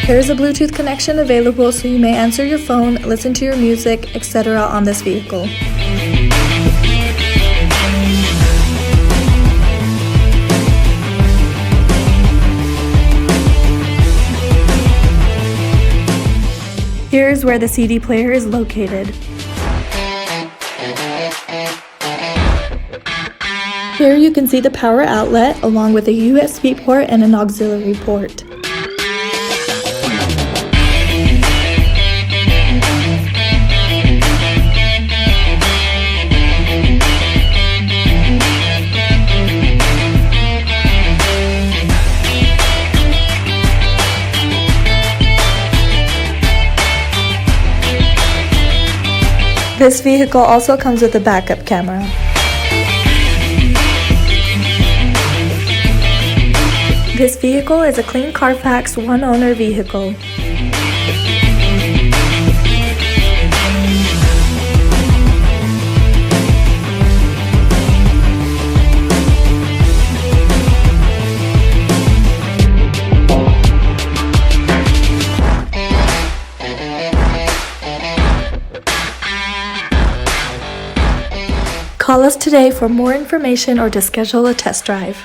There is a Bluetooth connection available so you may answer your phone, listen to your music, etc. on this vehicle. Here is where the CD player is located. Here you can see the power outlet along with a USB port and an auxiliary port. This vehicle also comes with a backup camera. This vehicle is a clean Carfax one-owner vehicle. Call us today for more information or to schedule a test drive.